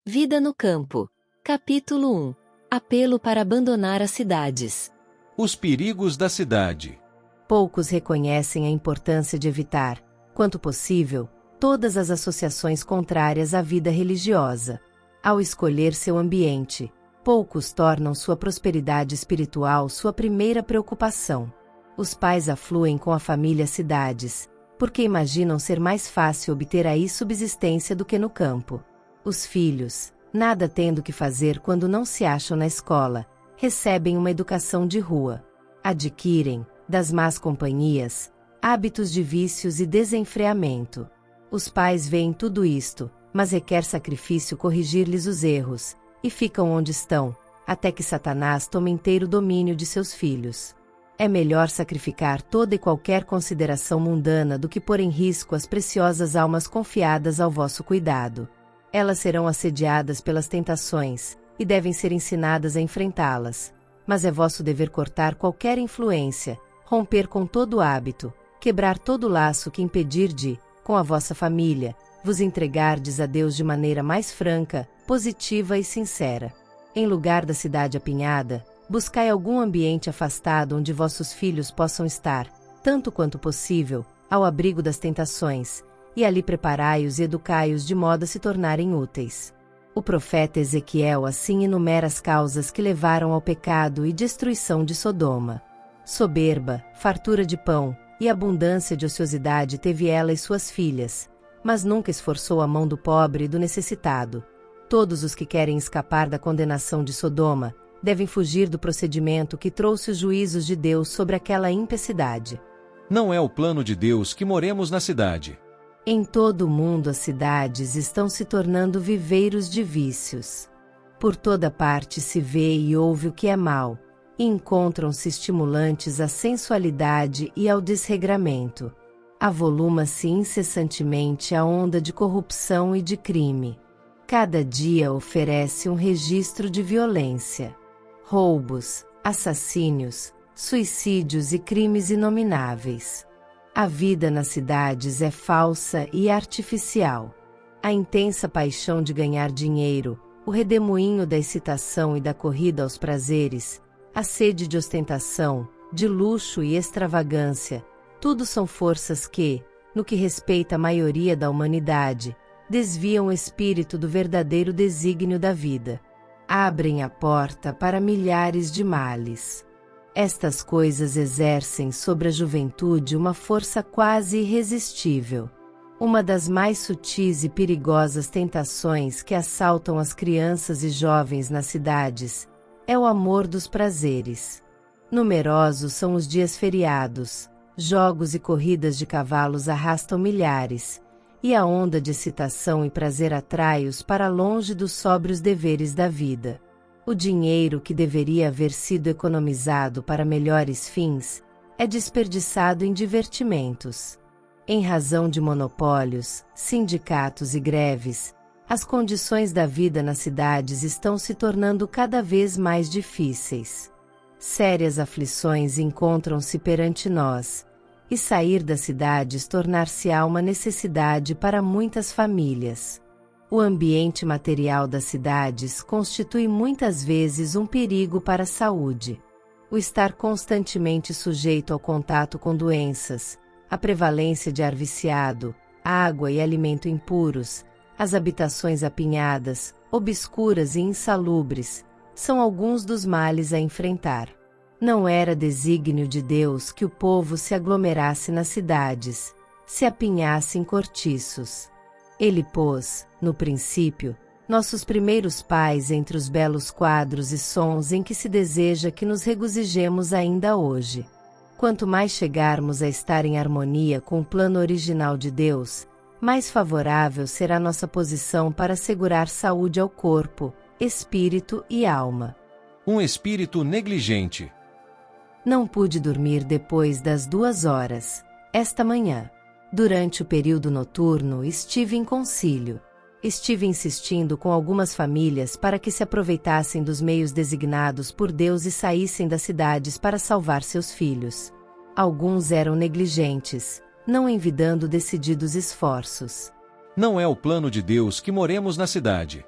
Vida no campo. Capítulo 1. Apelo para abandonar as cidades. Os perigos da cidade. Poucos reconhecem a importância de evitar, quanto possível, todas as associações contrárias à vida religiosa. Ao escolher seu ambiente, poucos tornam sua prosperidade espiritual sua primeira preocupação. Os pais afluem com a família às cidades, porque imaginam ser mais fácil obter aí subsistência do que no campo. Os filhos, nada tendo que fazer quando não se acham na escola, recebem uma educação de rua. Adquirem, das más companhias, hábitos de vícios e desenfreamento. Os pais veem tudo isto, mas requer sacrifício corrigir-lhes os erros, e ficam onde estão, até que Satanás tome inteiro domínio de seus filhos. É melhor sacrificar toda e qualquer consideração mundana do que pôr em risco as preciosas almas confiadas ao vosso cuidado. Elas serão assediadas pelas tentações, e devem ser ensinadas a enfrentá-las. Mas é vosso dever cortar qualquer influência, romper com todo hábito, quebrar todo laço que impedir de, com a vossa família, vos entregardes a Deus de maneira mais franca, positiva e sincera. Em lugar da cidade apinhada, buscai algum ambiente afastado onde vossos filhos possam estar, tanto quanto possível, ao abrigo das tentações, e ali preparai-os e educai-os de modo a se tornarem úteis. O profeta Ezequiel assim enumera as causas que levaram ao pecado e destruição de Sodoma. Soberba, fartura de pão, e abundância de ociosidade teve ela e suas filhas, mas nunca esforçou a mão do pobre e do necessitado. Todos os que querem escapar da condenação de Sodoma, devem fugir do procedimento que trouxe os juízos de Deus sobre aquela impiedade. Não é o plano de Deus que moremos na cidade. Em todo o mundo as cidades estão se tornando viveiros de vícios. Por toda parte se vê e ouve o que é mal, e encontram-se estimulantes à sensualidade e ao desregramento. Avoluma-se incessantemente a onda de corrupção e de crime. Cada dia oferece um registro de violência. Roubos, assassínios, suicídios e crimes inomináveis. A vida nas cidades é falsa e artificial. A intensa paixão de ganhar dinheiro, o redemoinho da excitação e da corrida aos prazeres, a sede de ostentação, de luxo e extravagância, tudo são forças que, no que respeita à maioria da humanidade, desviam o espírito do verdadeiro desígnio da vida. Abrem a porta para milhares de males. Estas coisas exercem sobre a juventude uma força quase irresistível. Uma das mais sutis e perigosas tentações que assaltam as crianças e jovens nas cidades é o amor dos prazeres. Numerosos são os dias feriados, jogos e corridas de cavalos arrastam milhares, e a onda de excitação e prazer atrai-os para longe dos sóbrios deveres da vida. O dinheiro que deveria haver sido economizado para melhores fins, é desperdiçado em divertimentos. Em razão de monopólios, sindicatos e greves, as condições da vida nas cidades estão se tornando cada vez mais difíceis. Sérias aflições encontram-se perante nós, e sair das cidades tornar-se-á uma necessidade para muitas famílias. O ambiente material das cidades constitui muitas vezes um perigo para a saúde. O estar constantemente sujeito ao contato com doenças, a prevalência de ar viciado, água e alimento impuros, as habitações apinhadas, obscuras e insalubres, são alguns dos males a enfrentar. Não era desígnio de Deus que o povo se aglomerasse nas cidades, se apinhasse em cortiços. Ele pôs, no princípio, nossos primeiros pais entre os belos quadros e sons em que se deseja que nos regozijemos ainda hoje. Quanto mais chegarmos a estar em harmonia com o plano original de Deus, mais favorável será nossa posição para assegurar saúde ao corpo, espírito e alma. Um espírito negligente. Não pude dormir depois das 2h, esta manhã. Durante o período noturno estive em concílio. Estive insistindo com algumas famílias para que se aproveitassem dos meios designados por Deus e saíssem das cidades para salvar seus filhos. Alguns eram negligentes, não envidando decididos esforços. Não é o plano de Deus que moremos na cidade.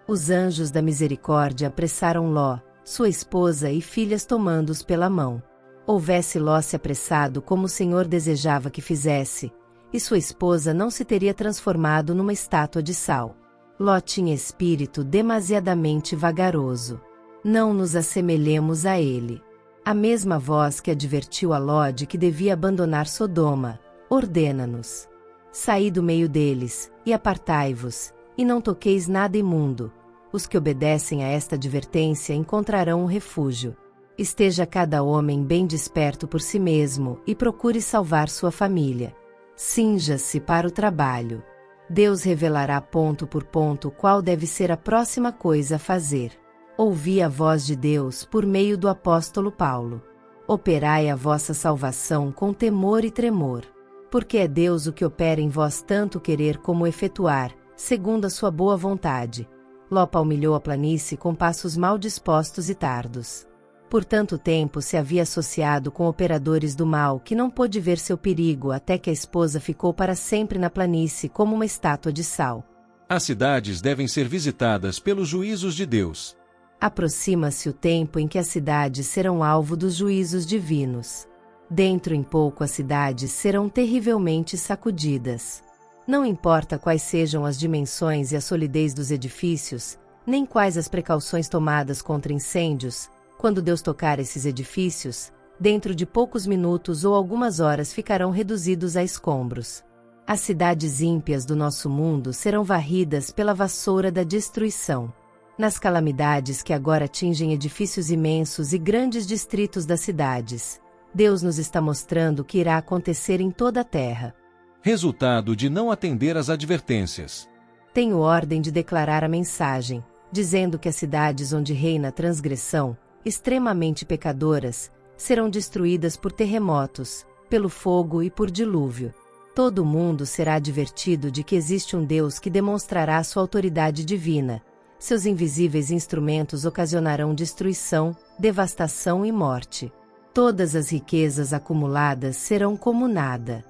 Os anjos da misericórdia apressaram Ló, sua esposa e filhas tomando-os pela mão. Houvesse Ló se apressado como o Senhor desejava que fizesse, e sua esposa não se teria transformado numa estátua de sal. Ló tinha espírito demasiadamente vagaroso. Não nos assemelhemos a ele. A mesma voz que advertiu a Ló de que devia abandonar Sodoma, ordena-nos: saí do meio deles, e apartai-vos, e não toqueis nada imundo. Os que obedecem a esta advertência encontrarão um refúgio. Esteja cada homem bem desperto por si mesmo, e procure salvar sua família. Cinja-se para o trabalho. Deus revelará ponto por ponto qual deve ser a próxima coisa a fazer. Ouvi a voz de Deus por meio do apóstolo Paulo. Operai a vossa salvação com temor e tremor. Porque é Deus o que opera em vós tanto querer como efetuar, segundo a sua boa vontade. Ló palmilhou a planície com passos mal dispostos e tardos. Por tanto tempo se havia associado com operadores do mal que não pôde ver seu perigo até que a esposa ficou para sempre na planície como uma estátua de sal. As cidades devem ser visitadas pelos juízos de Deus. Aproxima-se o tempo em que as cidades serão alvo dos juízos divinos. Dentro em pouco as cidades serão terrivelmente sacudidas. Não importa quais sejam as dimensões e a solidez dos edifícios, nem quais as precauções tomadas contra incêndios, quando Deus tocar esses edifícios, dentro de poucos minutos ou algumas horas ficarão reduzidos a escombros. As cidades ímpias do nosso mundo serão varridas pela vassoura da destruição. Nas calamidades que agora atingem edifícios imensos e grandes distritos das cidades, Deus nos está mostrando o que irá acontecer em toda a terra. Resultado de não atender às advertências. Tenho ordem de declarar a mensagem, dizendo que as cidades onde reina a transgressão, extremamente pecadoras, serão destruídas por terremotos, pelo fogo e por dilúvio. Todo mundo será advertido de que existe um Deus que demonstrará sua autoridade divina. Seus invisíveis instrumentos ocasionarão destruição, devastação e morte. Todas as riquezas acumuladas serão como nada.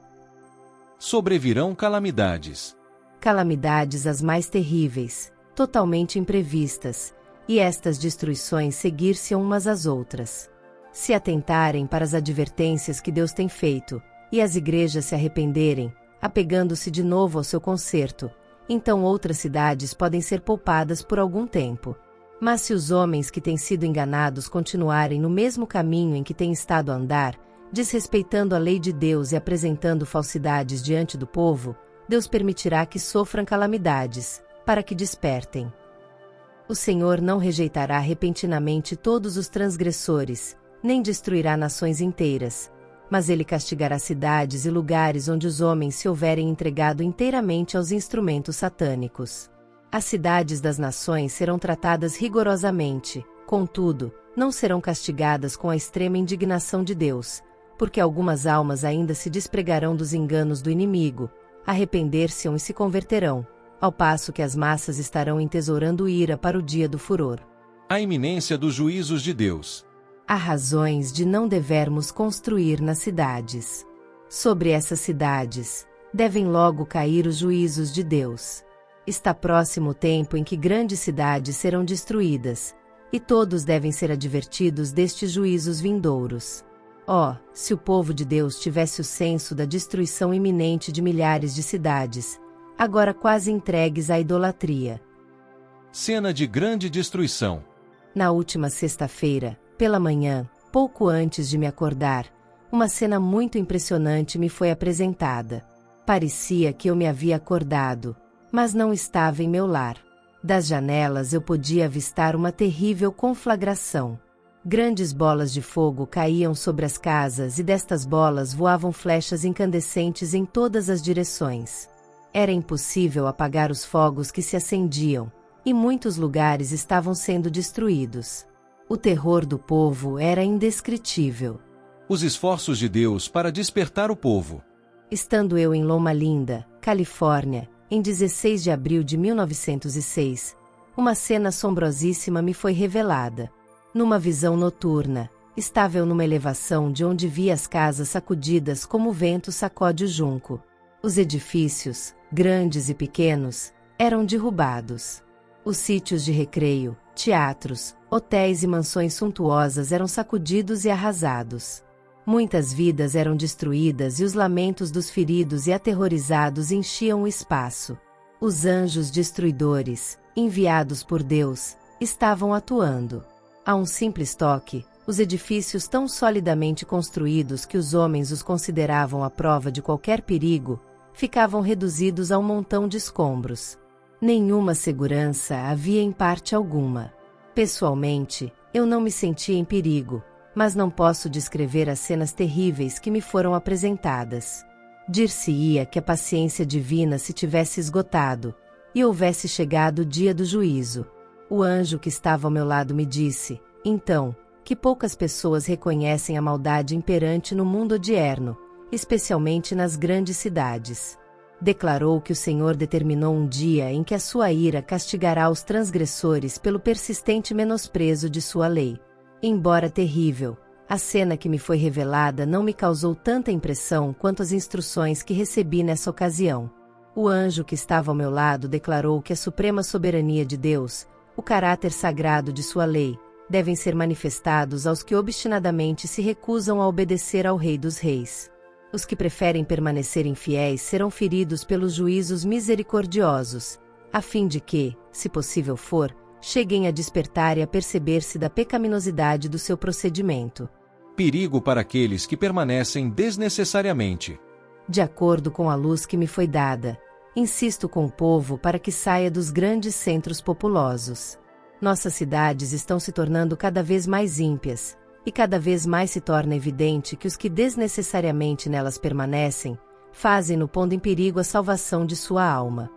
Sobrevirão calamidades. Calamidades as mais terríveis, totalmente imprevistas, e estas destruições seguir-se-ão umas às outras. Se atentarem para as advertências que Deus tem feito, e as igrejas se arrependerem, apegando-se de novo ao seu conserto, então outras cidades podem ser poupadas por algum tempo. Mas se os homens que têm sido enganados continuarem no mesmo caminho em que têm estado a andar, desrespeitando a lei de Deus e apresentando falsidades diante do povo, Deus permitirá que sofram calamidades, para que despertem. O Senhor não rejeitará repentinamente todos os transgressores, nem destruirá nações inteiras, mas ele castigará cidades e lugares onde os homens se houverem entregado inteiramente aos instrumentos satânicos. As cidades das nações serão tratadas rigorosamente, contudo, não serão castigadas com a extrema indignação de Deus, porque algumas almas ainda se despregarão dos enganos do inimigo, arrepender-se-ão e se converterão, ao passo que as massas estarão entesourando ira para o dia do furor. A iminência dos juízos de Deus. Há razões de não devermos construir nas cidades. Sobre essas cidades, devem logo cair os juízos de Deus. Está próximo o tempo em que grandes cidades serão destruídas, e todos devem ser advertidos destes juízos vindouros. Oh, se o povo de Deus tivesse o senso da destruição iminente de milhares de cidades, agora quase entregues à idolatria. Cena de grande destruição. Na última sexta-feira, pela manhã, pouco antes de me acordar, uma cena muito impressionante me foi apresentada. Parecia que eu me havia acordado, mas não estava em meu lar. Das janelas eu podia avistar uma terrível conflagração. Grandes bolas de fogo caíam sobre as casas e destas bolas voavam flechas incandescentes em todas as direções. Era impossível apagar os fogos que se acendiam, e muitos lugares estavam sendo destruídos. O terror do povo era indescritível. Os esforços de Deus para despertar o povo. Estando eu em Loma Linda, Califórnia, em 16 de abril de 1906, uma cena assombrosíssima me foi revelada. Numa visão noturna, estava eu numa elevação de onde via as casas sacudidas como o vento sacode o junco. Os edifícios, grandes e pequenos, eram derrubados. Os sítios de recreio, teatros, hotéis e mansões suntuosas eram sacudidos e arrasados. Muitas vidas eram destruídas e os lamentos dos feridos e aterrorizados enchiam o espaço. Os anjos destruidores, enviados por Deus, estavam atuando. A um simples toque, os edifícios tão solidamente construídos que os homens os consideravam à prova de qualquer perigo, ficavam reduzidos a um montão de escombros. Nenhuma segurança havia em parte alguma. Pessoalmente, eu não me sentia em perigo, mas não posso descrever as cenas terríveis que me foram apresentadas. Dir-se-ia que a paciência divina se tivesse esgotado, e houvesse chegado o dia do juízo. O anjo que estava ao meu lado me disse, então, que poucas pessoas reconhecem a maldade imperante no mundo odierno, especialmente nas grandes cidades. Declarou que o Senhor determinou um dia em que a sua ira castigará os transgressores pelo persistente menosprezo de sua lei. Embora terrível, a cena que me foi revelada não me causou tanta impressão quanto as instruções que recebi nessa ocasião. O anjo que estava ao meu lado declarou que a suprema soberania de Deus, o caráter sagrado de sua lei, devem ser manifestados aos que obstinadamente se recusam a obedecer ao Rei dos Reis. Os que preferem permanecer infiéis serão feridos pelos juízos misericordiosos, a fim de que, se possível for, cheguem a despertar e a perceber-se da pecaminosidade do seu procedimento. Perigo para aqueles que permanecem desnecessariamente. De acordo com a luz que me foi dada, insisto com o povo para que saia dos grandes centros populosos. Nossas cidades estão se tornando cada vez mais ímpias, e cada vez mais se torna evidente que os que desnecessariamente nelas permanecem, fazem-no pondo em perigo a salvação de sua alma.